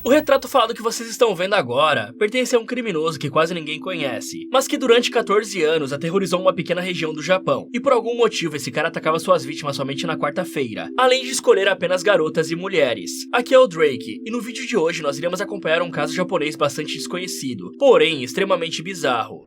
O retrato falado que vocês estão vendo agora pertence a um criminoso que quase ninguém conhece, mas que durante 14 anos aterrorizou uma pequena região do Japão, e por algum motivo esse cara atacava suas vítimas somente na quarta-feira, além de escolher apenas garotas e mulheres. Aqui é o Drake, e no vídeo de hoje nós iremos acompanhar um caso japonês bastante desconhecido, porém extremamente bizarro.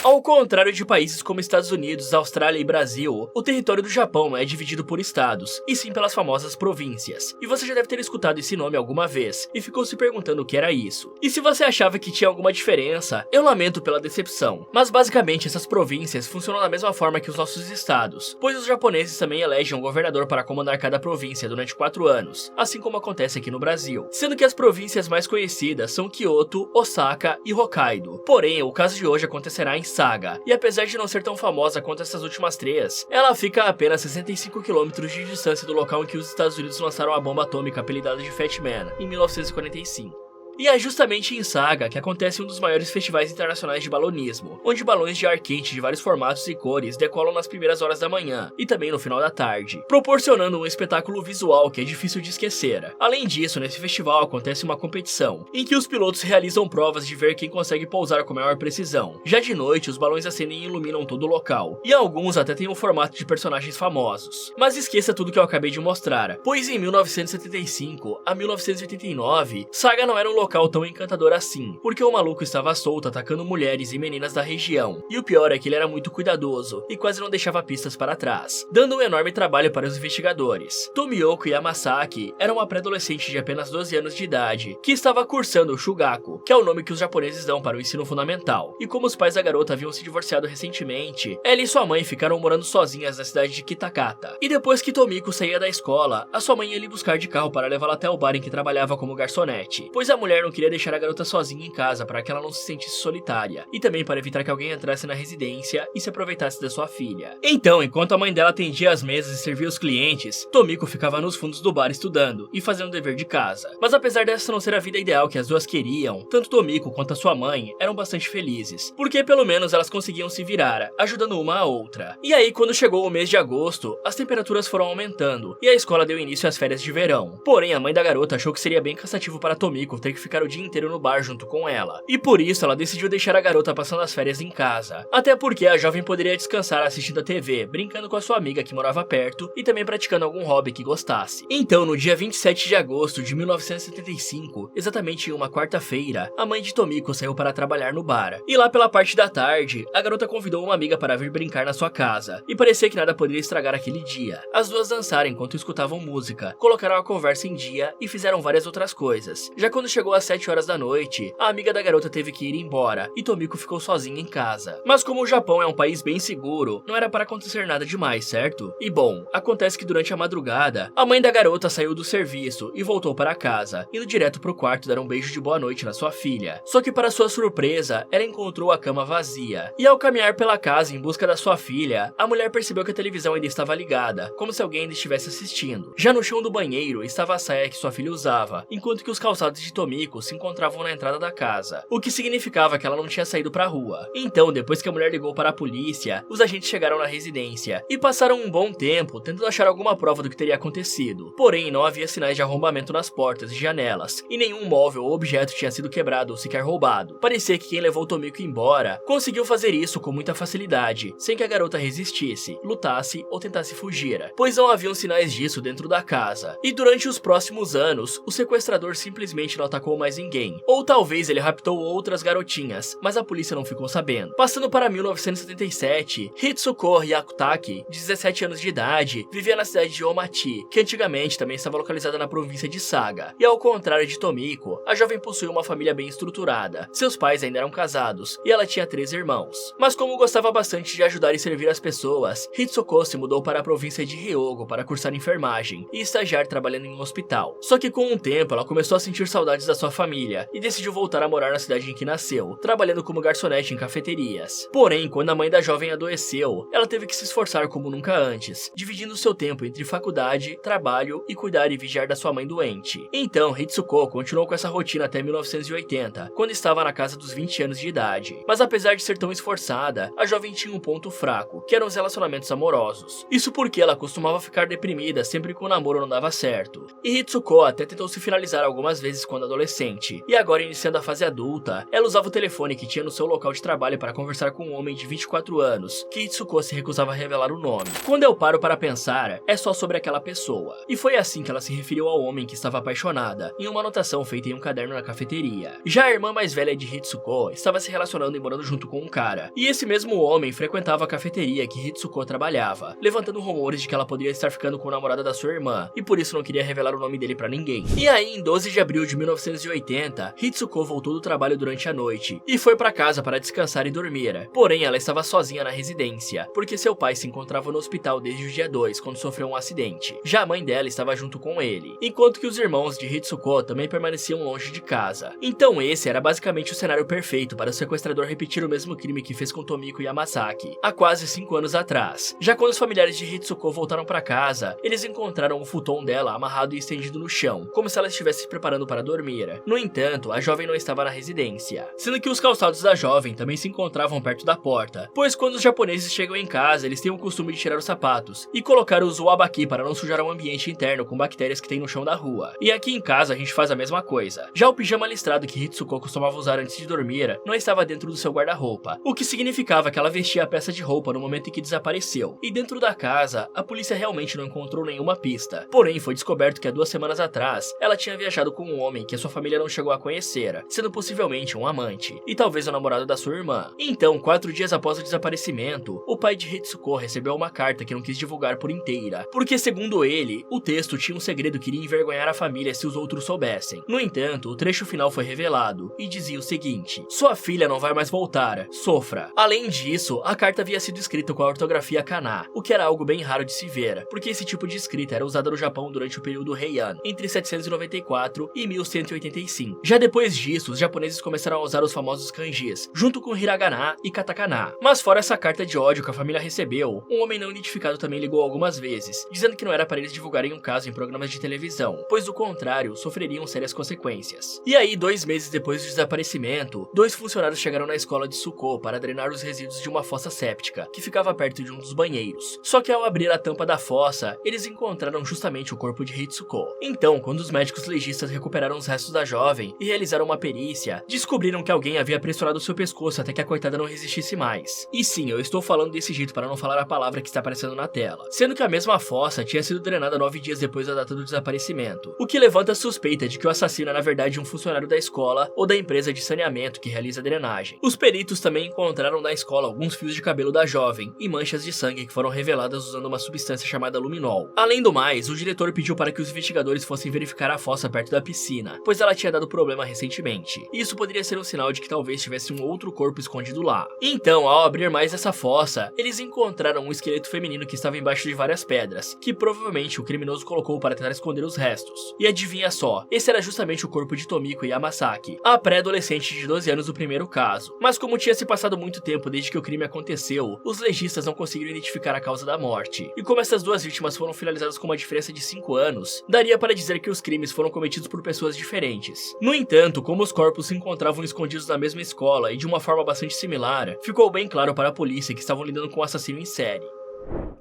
Ao contrário de países como Estados Unidos, Austrália e Brasil, o território do Japão não é dividido por estados, e sim pelas famosas províncias. E você já deve ter escutado esse nome alguma vez, e ficou se perguntando o que era isso. E se você achava que tinha alguma diferença, eu lamento pela decepção. Mas basicamente essas províncias funcionam da mesma forma que os nossos estados, pois os japoneses também elegem um governador para comandar cada província durante 4 anos, assim como acontece aqui no Brasil. Sendo que as províncias mais conhecidas são Kyoto, Osaka e Hokkaido. Porém, o caso de hoje acontecerá em Saga, e apesar de não ser tão famosa quanto essas últimas três, ela fica a apenas 65 km de distância do local em que os Estados Unidos lançaram a bomba atômica apelidada de Fat Man, em 1945. E é justamente em Saga que acontece um dos maiores festivais internacionais de balonismo, onde balões de ar quente de vários formatos e cores decolam nas primeiras horas da manhã e também no final da tarde, proporcionando um espetáculo visual que é difícil de esquecer. Além disso, nesse festival acontece uma competição, em que os pilotos realizam provas de ver quem consegue pousar com maior precisão. Já de noite, os balões acendem e iluminam todo o local, e alguns até têm um formato de personagens famosos. Mas esqueça tudo que eu acabei de mostrar, pois em 1975 a 1989, Saga não era um local tão encantador assim, porque o maluco estava solto atacando mulheres e meninas da região, e o pior é que ele era muito cuidadoso e quase não deixava pistas para trás, dando um enorme trabalho para os investigadores. Tomiyoko Yamasaki era uma pré-adolescente de apenas 12 anos de idade, que estava cursando o Shugaku, que é o nome que os japoneses dão para o ensino fundamental, e como os pais da garota haviam se divorciado recentemente, ela e sua mãe ficaram morando sozinhas na cidade de Kitakata. E depois que Tomiko saía da escola, a sua mãe ia lhe buscar de carro para levá-la até o bar em que trabalhava como garçonete, pois a mulher não queria deixar a garota sozinha em casa para que ela não se sentisse solitária, e também para evitar que alguém entrasse na residência e se aproveitasse da sua filha. Então, enquanto a mãe dela atendia as mesas e servia os clientes, Tomiko ficava nos fundos do bar estudando e fazendo o dever de casa. Mas apesar dessa não ser a vida ideal que as duas queriam, tanto Tomiko quanto a sua mãe eram bastante felizes, porque pelo menos elas conseguiam se virar, ajudando uma a outra. E aí, quando chegou o mês de agosto, as temperaturas foram aumentando, e a escola deu início às férias de verão. Porém, a mãe da garota achou que seria bem cansativo para Tomiko ter que ficar o dia inteiro no bar junto com ela, e por isso ela decidiu deixar a garota passando as férias em casa, até porque a jovem poderia descansar assistindo a TV, brincando com a sua amiga que morava perto e também praticando algum hobby que gostasse. Então, no dia 27 de agosto de 1975, exatamente em uma quarta-feira, a mãe de Tomiko saiu para trabalhar no bar, e lá pela parte da tarde, a garota convidou uma amiga para vir brincar na sua casa, e parecia que nada poderia estragar aquele dia. As duas dançaram enquanto escutavam música, colocaram a conversa em dia e fizeram várias outras coisas. Já quando chegou às 7 horas da noite, a amiga da garota teve que ir embora e Tomiko ficou sozinha em casa. Mas como o Japão é um país bem seguro, não era para acontecer nada demais, certo? E bom, acontece que durante a madrugada, a mãe da garota saiu do serviço e voltou para casa, indo direto pro quarto dar um beijo de boa noite na sua filha. Só que para sua surpresa, ela encontrou a cama vazia. E ao caminhar pela casa em busca da sua filha, a mulher percebeu que a televisão ainda estava ligada, como se alguém ainda estivesse assistindo. Já no chão do banheiro estava a saia que sua filha usava, enquanto que os calçados de Tomiko se encontravam na entrada da casa, o que significava que ela não tinha saído pra rua. Então, depois que a mulher ligou para a polícia, os agentes chegaram na residência e passaram um bom tempo tentando achar alguma prova do que teria acontecido. Porém, não havia sinais de arrombamento nas portas e janelas, e nenhum móvel ou objeto tinha sido quebrado ou sequer roubado. Parecia que quem levou Tomiko embora conseguiu fazer isso com muita facilidade, sem que a garota resistisse, lutasse ou tentasse fugir, pois não haviam sinais disso dentro da casa. E durante os próximos anos, o sequestrador simplesmente não atacou mais ninguém, ou talvez ele raptou outras garotinhas, mas a polícia não ficou sabendo. Passando para 1977, Hitsuko Hyakutaki, de 17 anos de idade, vivia na cidade de Omachi, que antigamente também estava localizada na província de Saga. E ao contrário de Tomiko, a jovem possuía uma família bem estruturada. Seus pais ainda eram casados, e ela tinha 3 irmãos. Mas como gostava bastante de ajudar e servir as pessoas, Hitsuko se mudou para a província de Hyogo para cursar enfermagem e estagiar trabalhando em um hospital. Só que com o tempo ela começou a sentir saudades da sua família e decidiu voltar a morar na cidade em que nasceu, trabalhando como garçonete em cafeterias. Porém, quando a mãe da jovem adoeceu, ela teve que se esforçar como nunca antes, dividindo seu tempo entre faculdade, trabalho e cuidar e vigiar da sua mãe doente. Então, Hitsuko continuou com essa rotina até 1980, quando estava na casa dos 20 anos de idade. Mas apesar de ser tão esforçada, a jovem tinha um ponto fraco, que eram os relacionamentos amorosos. Isso porque ela costumava ficar deprimida sempre que o namoro não dava certo. E Hitsuko até tentou se finalizar algumas vezes quando adolescente, e agora iniciando a fase adulta, ela usava o telefone que tinha no seu local de trabalho para conversar com um homem de 24 anos, que Hitsuko se recusava a revelar o nome. Quando eu paro para pensar, é só sobre aquela pessoa. E foi assim que ela se referiu ao homem que estava apaixonada, em uma anotação feita em um caderno na cafeteria. Já a irmã mais velha de Hitsuko estava se relacionando e morando junto com um cara, e esse mesmo homem frequentava a cafeteria que Hitsuko trabalhava, levantando rumores de que ela poderia estar ficando com o namorado da sua irmã, e por isso não queria revelar o nome dele pra ninguém. E aí, em 12 de abril de 1980, Hitsuko voltou do trabalho durante a noite, e foi pra casa para descansar e dormir. Porém, ela estava sozinha na residência, porque seu pai se encontrava no hospital desde o dia 2, quando sofreu um acidente. Já a mãe dela estava junto com ele, enquanto que os irmãos de Hitsuko também permaneciam longe de casa. Então esse era basicamente o cenário perfeito para o sequestrador repetir o mesmo crime que fez com Tomiko Yamasaki, há quase 5 anos atrás. Já quando os familiares de Hitsuko voltaram para casa, eles encontraram o futon dela amarrado e estendido no chão, como se ela estivesse se preparando para dormir. No entanto, a jovem não estava na residência, sendo que os calçados da jovem também se encontravam perto da porta, pois quando os japoneses chegam em casa, eles têm o costume de tirar os sapatos e colocar os uabaki para não sujar o ambiente interno com bactérias que tem no chão da rua. E aqui em casa a gente faz a mesma coisa. Já o pijama listrado que Hitsuko costumava usar antes de dormir não estava dentro do seu guarda-roupa, o que significava que ela vestia a peça de roupa no momento em que desapareceu. E dentro da casa, a polícia realmente não encontrou nenhuma pista. Porém, foi descoberto que há 2 semanas atrás, ela tinha viajado com um homem que a sua família não chegou a conhecer, sendo possivelmente um amante, e talvez o namorado da sua irmã. Então, 4 dias após o desaparecimento, o pai de Hitsuko recebeu uma carta que não quis divulgar por inteira, porque segundo ele, o texto tinha um segredo que iria envergonhar a família se os outros soubessem. No entanto, o trecho final foi revelado, e dizia o seguinte: sua filha não vai mais voltar, sofra. Além disso, a carta havia sido escrita com a ortografia kana, o que era algo bem raro de se ver, porque esse tipo de escrita era usada no Japão durante o período Heian, entre 794 e 1185. Já depois disso, os japoneses começaram a usar os famosos kanjis, junto com hiragana e katakana. Mas fora essa carta de ódio que a família recebeu, um homem não identificado também ligou algumas vezes, dizendo que não era para eles divulgarem um caso em programas de televisão, pois do contrário, sofreriam sérias consequências. E aí, 2 meses depois do desaparecimento, 2 funcionários chegaram na escola de Suko para drenar os resíduos de uma fossa séptica, que ficava perto de um dos banheiros. Só que ao abrir a tampa da fossa, eles encontraram justamente o corpo de Hitsuko. Então, quando os médicos legistas recuperaram os restos da jovem e realizaram uma perícia, descobriram que alguém havia pressionado seu pescoço até que a coitada não resistisse mais. E sim, eu estou falando desse jeito para não falar a palavra que está aparecendo na tela. Sendo que a mesma fossa tinha sido drenada 9 dias depois da data do desaparecimento, o que levanta a suspeita de que o assassino é na verdade um funcionário da escola ou da empresa de saneamento que realiza a drenagem. Os peritos também encontraram na escola alguns fios de cabelo da jovem e manchas de sangue que foram reveladas usando uma substância chamada luminol. Além do mais, o diretor pediu para que os investigadores fossem verificar a fossa perto da piscina, pois ela tinha dado problema recentemente. Isso poderia ser um sinal de que talvez tivesse um outro corpo escondido lá. Então, ao abrir mais essa fossa, eles encontraram um esqueleto feminino que estava embaixo de várias pedras, que provavelmente o criminoso colocou para tentar esconder os restos. E adivinha só, esse era justamente o corpo de Tomiko Yamasaki, a pré-adolescente de 12 anos do primeiro caso. Mas como tinha se passado muito tempo desde que o crime aconteceu, os legistas não conseguiram identificar a causa da morte. E como essas 2 vítimas foram finalizadas com uma diferença de 5 anos, daria para dizer que os crimes foram cometidos por pessoas diferentes. No entanto, como os corpos se encontravam escondidos na mesma escola e de uma forma bastante similar, ficou bem claro para a polícia que estavam lidando com um assassino em série.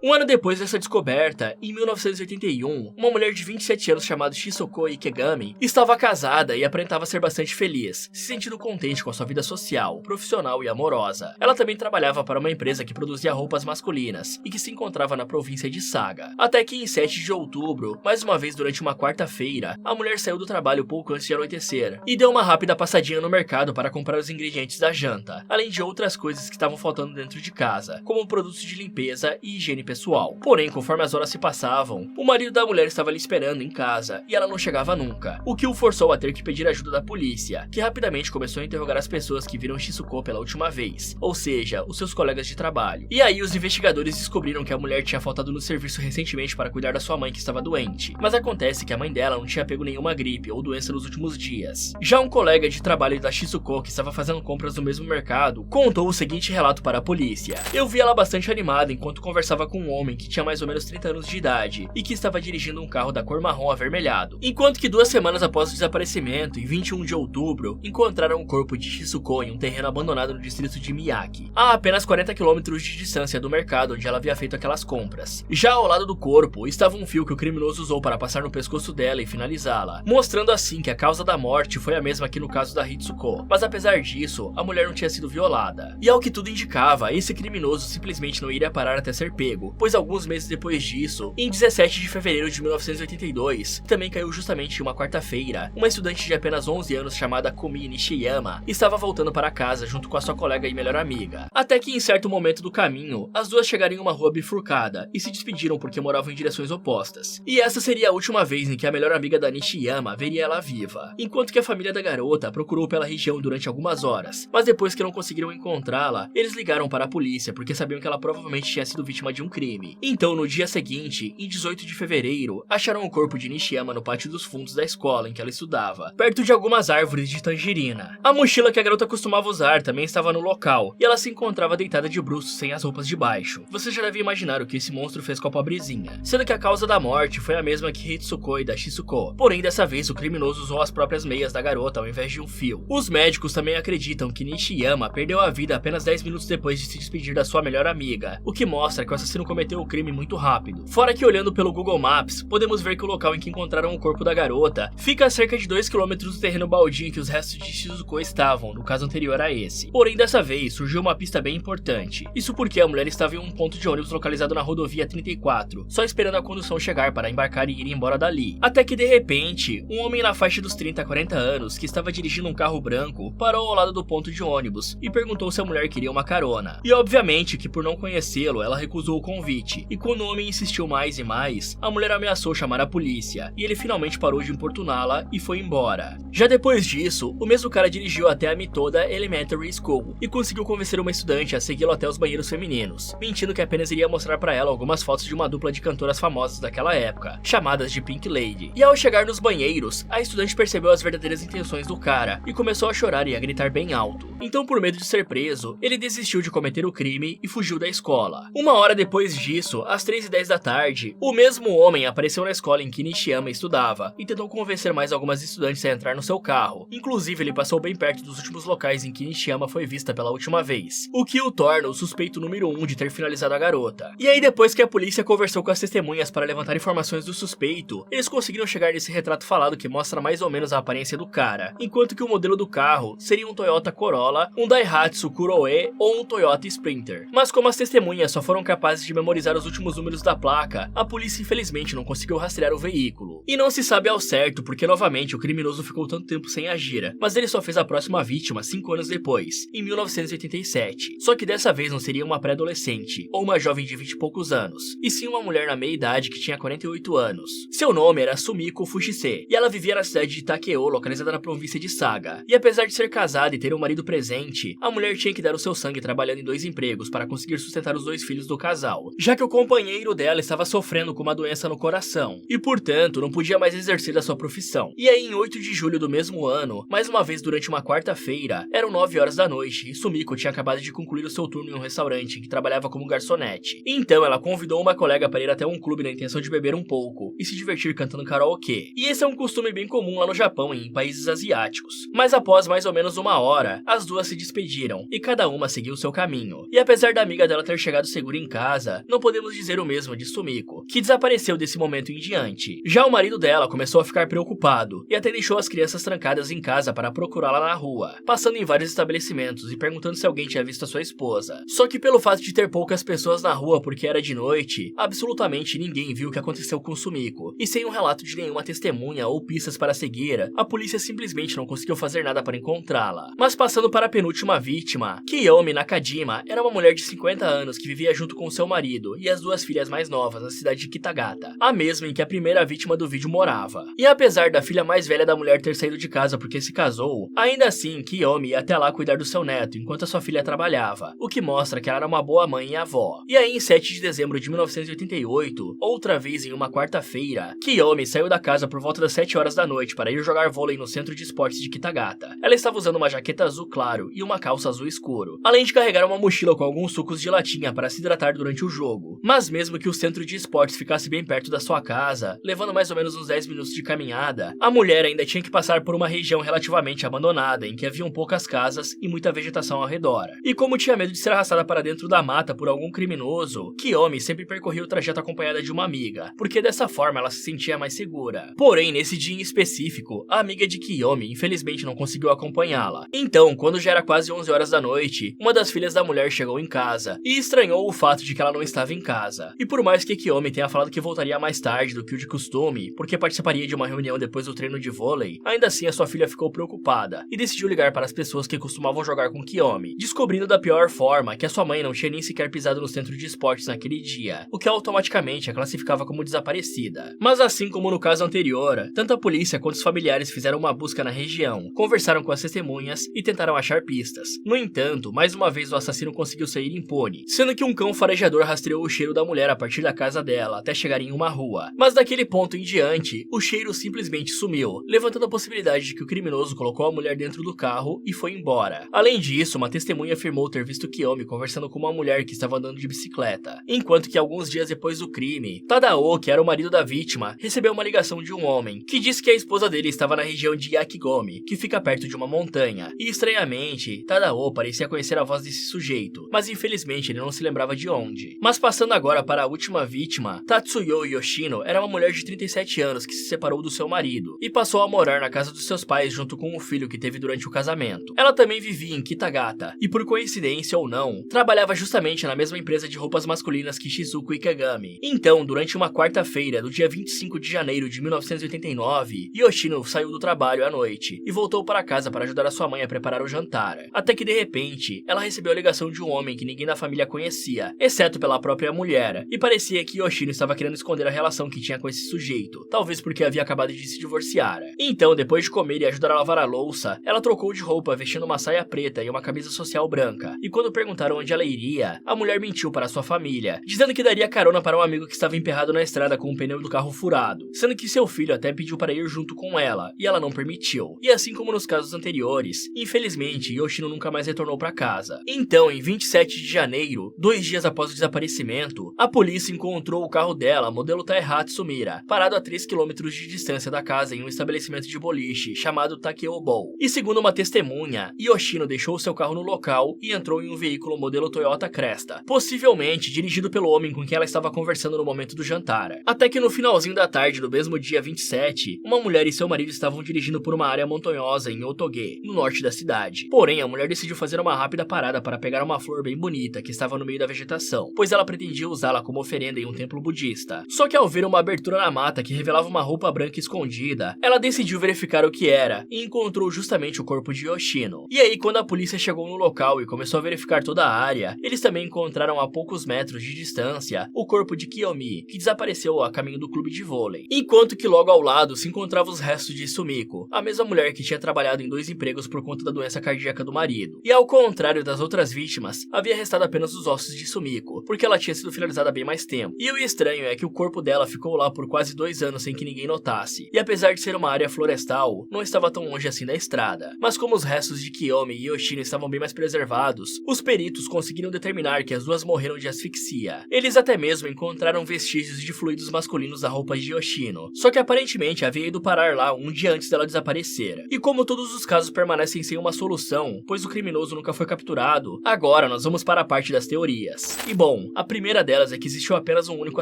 Um ano depois dessa descoberta, em 1981, uma mulher de 27 anos chamada Shisoko Ikegami estava casada e aparentava ser bastante feliz, se sentindo contente com a sua vida social, profissional e amorosa. Ela também trabalhava para uma empresa que produzia roupas masculinas e que se encontrava na província de Saga. Até que em 7 de outubro, mais uma vez durante uma quarta-feira, a mulher saiu do trabalho pouco antes de anoitecer e deu uma rápida passadinha no mercado para comprar os ingredientes da janta, além de outras coisas que estavam faltando dentro de casa, como produtos de limpeza e higiene pessoal. Porém, conforme as horas se passavam, o marido da mulher estava ali esperando em casa e ela não chegava nunca, o que o forçou a ter que pedir ajuda da polícia, que rapidamente começou a interrogar as pessoas que viram Chisuko pela última vez, ou seja, os seus colegas de trabalho. E aí os investigadores descobriram que a mulher tinha faltado no serviço recentemente para cuidar da sua mãe que estava doente, mas acontece que a mãe dela não tinha pego nenhuma gripe ou doença nos últimos dias. Já um colega de trabalho da Chisuko, que estava fazendo compras no mesmo mercado, contou o seguinte relato para a polícia: eu vi ela bastante animada enquanto conversava com um homem que tinha mais ou menos 30 anos de idade e que estava dirigindo um carro da cor marrom avermelhado, enquanto que 2 semanas após o desaparecimento, em 21 de outubro, encontraram o corpo de Chisuko em um terreno abandonado no distrito de Miyake, a apenas 40 km de distância do mercado onde ela havia feito aquelas compras. Já ao lado do corpo estava um fio que o criminoso usou para passar no pescoço dela e finalizá-la, mostrando assim que a causa da morte foi a mesma que no caso da Hitsuko, mas apesar disso, a mulher não tinha sido violada. E ao que tudo indicava, esse criminoso simplesmente não iria parar até ser pego, pois alguns meses depois disso, em 17 de fevereiro de 1982, também caiu justamente em uma quarta-feira, uma estudante de apenas 11 anos chamada Kumi Nishiyama estava voltando para casa junto com a sua colega e melhor amiga, até que em certo momento do caminho, as duas chegaram em uma rua bifurcada e se despediram porque moravam em direções opostas. E essa seria a última vez em que a melhor amiga da Nishiyama veria ela viva, enquanto que a família da garota procurou pela região durante algumas horas, mas depois que não conseguiram encontrá-la, eles ligaram para a polícia porque sabiam que ela provavelmente tinha sido vítima de um crime. Então, no dia seguinte, em 18 de fevereiro, acharam o corpo de Nishiyama no pátio dos fundos da escola em que ela estudava, perto de algumas árvores de tangerina. A mochila que a garota costumava usar também estava no local, e ela se encontrava deitada de bruços sem as roupas de baixo. Você já deve imaginar o que esse monstro fez com a pobrezinha, sendo que a causa da morte foi a mesma que Hitsuko e da Chisuko, porém dessa vez o criminoso usou as próprias meias da garota ao invés de um fio. Os médicos também acreditam que Nishiyama perdeu a vida apenas 10 minutos depois de se despedir da sua melhor amiga, o que mostra que o assassino cometeu o crime muito rápido. Fora que olhando pelo Google Maps, podemos ver que o local em que encontraram o corpo da garota fica a cerca de 2 km do terreno baldio em que os restos de Chisuko estavam, no caso anterior a esse. Porém, dessa vez surgiu uma pista bem importante. Isso porque a mulher estava em um ponto de ônibus localizado na rodovia 34, só esperando a condução chegar para embarcar e ir embora dali. Até que de repente, um homem na faixa dos 30 a 40 anos, que estava dirigindo um carro branco, parou ao lado do ponto de ônibus e perguntou se a mulher queria uma carona. E obviamente que por não conhecê-lo, ela recusou o convite. E quando o homem insistiu mais e mais, a mulher ameaçou chamar a polícia, e ele finalmente parou de importuná-la e foi embora. Já depois disso, o mesmo cara dirigiu até a Mitoda Elementary School e conseguiu convencer uma estudante a segui-lo até os banheiros femininos, mentindo que apenas iria mostrar para ela algumas fotos de uma dupla de cantoras famosas daquela época, chamadas de Pink Lady. E ao chegar nos banheiros, a estudante percebeu as verdadeiras intenções do cara e começou a chorar e a gritar bem alto. Então, por medo de ser preso, ele desistiu de cometer o crime e fugiu da escola. Uma hora depois disso, às 3h10 da tarde, o mesmo homem apareceu na escola em que Nishiyama estudava e tentou convencer mais algumas estudantes a entrar no seu carro. Inclusive, ele passou bem perto dos últimos locais em que Nishiyama foi vista pela última vez, o que o torna o suspeito número 1 de ter finalizado a garota. E aí, depois que a polícia conversou com as testemunhas para levantar informações do suspeito, eles conseguiram chegar nesse retrato falado que mostra mais ou menos a aparência do cara, enquanto que o modelo do carro seria um Toyota Corolla, um Daihatsu Kuroe ou um Toyota Sprinter. Mas como as testemunhas só foram capazes de memorizar os últimos números da placa, a polícia infelizmente não conseguiu rastrear o veículo. E não se sabe ao certo porque novamente o criminoso ficou tanto tempo sem agir, mas ele só fez a próxima vítima 5 anos depois, em 1987. Só que dessa vez não seria uma pré-adolescente, ou uma jovem de 20 e poucos anos, e sim uma mulher na meia-idade que tinha 48 anos. Seu nome era Sumiko Fushise, e ela vivia na cidade de Takeo, localizada na província de Saga. E apesar de ser casada e ter um marido presente, a mulher tinha que dar o seu sangue trabalhando em 2 empregos para conseguir sustentar os 2 filhos do casal, já que o companheiro dela estava sofrendo com uma doença no coração, e portanto não podia mais exercer a sua profissão. E aí em 8 de julho do mesmo ano, mais uma vez durante uma quarta-feira, eram 9 horas da noite, e Sumiko tinha acabado de concluir o seu turno em um restaurante em que trabalhava como garçonete. Então ela convidou uma colega para ir até um clube na intenção de beber um pouco e se divertir cantando karaokê. E esse é um costume bem comum lá no Japão e em países asiáticos. Mas após mais ou menos uma hora, as duas se despediram e cada uma seguiu seu caminho. E apesar da amiga dela ter chegado segura em casa, não podemos dizer o mesmo de Sumiko, que desapareceu desse momento em diante. Já o marido dela começou a ficar preocupado e até deixou as crianças trancadas em casa para procurá-la na rua, passando em vários estabelecimentos e perguntando se alguém tinha visto a sua esposa. Só que pelo fato de ter poucas pessoas na rua porque era de noite, absolutamente ninguém viu o que aconteceu com Sumiko. E sem um relato de nenhuma testemunha ou pistas para seguir, a polícia simplesmente não conseguiu fazer nada para encontrá-la. Mas passando para a penúltima vítima, Kiyomi Nakajima era uma mulher de 50 anos que vivia junto com seu marido marido e as duas filhas mais novas na cidade de Kitagata, a mesma em que a primeira vítima do vídeo morava. E apesar da filha mais velha da mulher ter saído de casa porque se casou, ainda assim Kiyomi ia até lá cuidar do seu neto enquanto a sua filha trabalhava, o que mostra que ela era uma boa mãe e avó. E aí, em 7 de dezembro de 1988, outra vez em uma quarta-feira, Kiyomi saiu da casa por volta das 7 horas da noite para ir jogar vôlei no centro de esportes de Kitagata. Ela estava usando uma jaqueta azul claro e uma calça azul escuro, além de carregar uma mochila com alguns sucos de latinha para se hidratar durante o jogo. Mas mesmo que o centro de esportes ficasse bem perto da sua casa, levando mais ou menos uns 10 minutos de caminhada, a mulher ainda tinha que passar por uma região relativamente abandonada, em que haviam poucas casas e muita vegetação ao redor. E como tinha medo de ser arrastada para dentro da mata por algum criminoso, Kiyomi sempre percorria o trajeto acompanhada de uma amiga, porque dessa forma ela se sentia mais segura. Porém, nesse dia em específico, a amiga de Kiyomi infelizmente não conseguiu acompanhá-la. Então, quando já era quase 11 horas da noite, uma das filhas da mulher chegou em casa e estranhou o fato de que ela não estava em casa. E por mais que Kiyomi tenha falado que voltaria mais tarde do que o de costume, porque participaria de uma reunião depois do treino de vôlei, ainda assim a sua filha ficou preocupada e decidiu ligar para as pessoas que costumavam jogar com Kiyomi, descobrindo da pior forma que a sua mãe não tinha nem sequer pisado no centro de esportes naquele dia, o que automaticamente a classificava como desaparecida. Mas assim como no caso anterior, tanto a polícia quanto os familiares fizeram uma busca na região, conversaram com as testemunhas e tentaram achar pistas. No entanto, mais uma vez o assassino conseguiu sair impune, sendo que um cão farejador rastreou o cheiro da mulher a partir da casa dela até chegar em uma rua. Mas daquele ponto em diante, o cheiro simplesmente sumiu, levantando a possibilidade de que o criminoso colocou a mulher dentro do carro e foi embora. Além disso, uma testemunha afirmou ter visto Kiyomi conversando com uma mulher que estava andando de bicicleta, enquanto que alguns dias depois do crime, Tadao, que era o marido da vítima, recebeu uma ligação de um homem, que disse que a esposa dele estava na região de Yakigomi, que fica perto de uma montanha, e estranhamente, Tadao parecia conhecer a voz desse sujeito, mas infelizmente ele não se lembrava de onde. Mas passando agora para a última vítima, Tatsuyo Yoshino era uma mulher de 37 anos que se separou do seu marido, e passou a morar na casa dos seus pais junto com o filho que teve durante o casamento. Ela também vivia em Kitagata, e por coincidência ou não, trabalhava justamente na mesma empresa de roupas masculinas que Shizuku Ikegami. Então, durante uma quarta-feira, do dia 25 de janeiro de 1989, Yoshino saiu do trabalho à noite e voltou para casa para ajudar a sua mãe a preparar o jantar. Até que de repente, ela recebeu a ligação de um homem que ninguém da família conhecia, exceto pela própria mulher, e parecia que Yoshino estava querendo esconder a relação que tinha com esse sujeito, talvez porque havia acabado de se divorciar. Então, depois de comer e ajudar a lavar a louça, ela trocou de roupa vestindo uma saia preta e uma camisa social branca, e quando perguntaram onde ela iria, a mulher mentiu para sua família, dizendo que daria carona para um amigo que estava emperrado na estrada com o pneu do carro furado, sendo que seu filho até pediu para ir junto com ela, e ela não permitiu. E assim como nos casos anteriores, infelizmente, Yoshino nunca mais retornou para casa. Então, em 27 de janeiro, 2 dias após o desaparecimento, a polícia encontrou o carro dela, modelo Taihatsu Mira, parado a 3 km de distância da casa em um estabelecimento de boliche chamado Takeobou. E segundo uma testemunha, Yoshino deixou seu carro no local e entrou em um veículo modelo Toyota Cresta, possivelmente dirigido pelo homem com quem ela estava conversando no momento do jantar. Até que no finalzinho da tarde do mesmo dia 27, uma mulher e seu marido estavam dirigindo por uma área montanhosa em Otoge, no norte da cidade. Porém, a mulher decidiu fazer uma rápida parada para pegar uma flor bem bonita que estava no meio da vegetação, pois ela pretendia usá-la como oferenda em um templo budista. Só que ao ver uma abertura na mata que revelava uma roupa branca escondida, ela decidiu verificar o que era e encontrou justamente o corpo de Yoshino. E aí, quando a polícia chegou no local e começou a verificar toda a área, eles também encontraram a poucos metros de distância o corpo de Kiyomi, que desapareceu a caminho do clube de vôlei. Enquanto que logo ao lado se encontravam os restos de Sumiko, a mesma mulher que tinha trabalhado em 2 empregos por conta da doença cardíaca do marido. E ao contrário das outras vítimas, havia restado apenas os ossos de Sumiko, porque ela tinha sido finalizada há bem mais tempo. E o estranho é que o corpo dela ficou lá por quase 2 anos sem que ninguém notasse. E apesar de ser uma área florestal, não estava tão longe assim da estrada. Mas como os restos de Kiyomi e Yoshino estavam bem mais preservados, os peritos conseguiram determinar que as duas morreram de asfixia. Eles até mesmo encontraram vestígios de fluidos masculinos da roupa de Yoshino, só que aparentemente havia ido parar lá um dia antes dela desaparecer. E como todos os casos permanecem sem uma solução, pois o criminoso nunca foi capturado, agora nós vamos para a parte das teorias. E bom, a primeira delas é que existiu apenas um único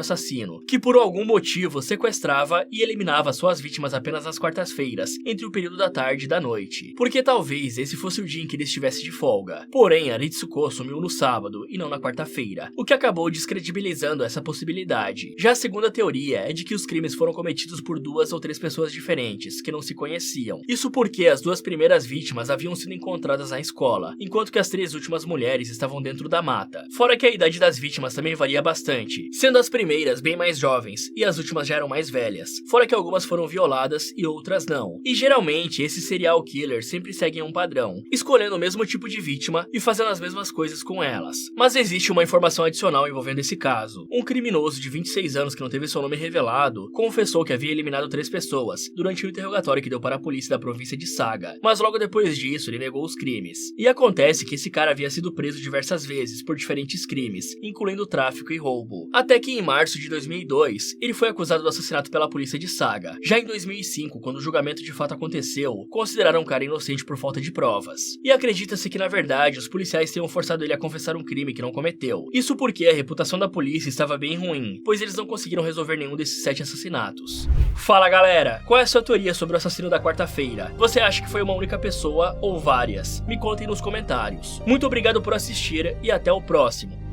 assassino, que por algum motivo sequestrava e eliminava suas vítimas apenas nas quartas-feiras, entre o período da tarde e da noite, porque talvez esse fosse o dia em que ele estivesse de folga. Porém, Aritsuko sumiu no sábado e não na quarta-feira, o que acabou descredibilizando essa possibilidade. Já a segunda teoria é de que os crimes foram cometidos por 2 ou 3 pessoas diferentes, que não se conheciam. Isso porque as 2 primeiras vítimas haviam sido encontradas na escola, enquanto que as 3 últimas mulheres estavam dentro da mata. Fora que a idade das vítimas vítimas também varia bastante, sendo as primeiras bem mais jovens e as últimas já eram mais velhas, fora que algumas foram violadas e outras não. E geralmente esses serial killers sempre seguem um padrão, escolhendo o mesmo tipo de vítima e fazendo as mesmas coisas com elas. Mas existe uma informação adicional envolvendo esse caso. Um criminoso de 26 anos que não teve seu nome revelado confessou que havia eliminado 3 pessoas durante o interrogatório que deu para a polícia da província de Saga, mas logo depois disso ele negou os crimes. E acontece que esse cara havia sido preso diversas vezes por diferentes crimes, incluindo tráfico e roubo. Até que em março de 2002, ele foi acusado do assassinato pela polícia de Saga. Já em 2005, quando o julgamento de fato aconteceu, consideraram o cara inocente por falta de provas. E acredita-se que na verdade os policiais tenham forçado ele a confessar um crime que não cometeu. Isso porque a reputação da polícia estava bem ruim, pois eles não conseguiram resolver nenhum desses 7 assassinatos. Fala galera, qual é a sua teoria sobre o assassino da quarta-feira? Você acha que foi uma única pessoa ou várias? Me contem nos comentários. Muito obrigado por assistir e até o próximo.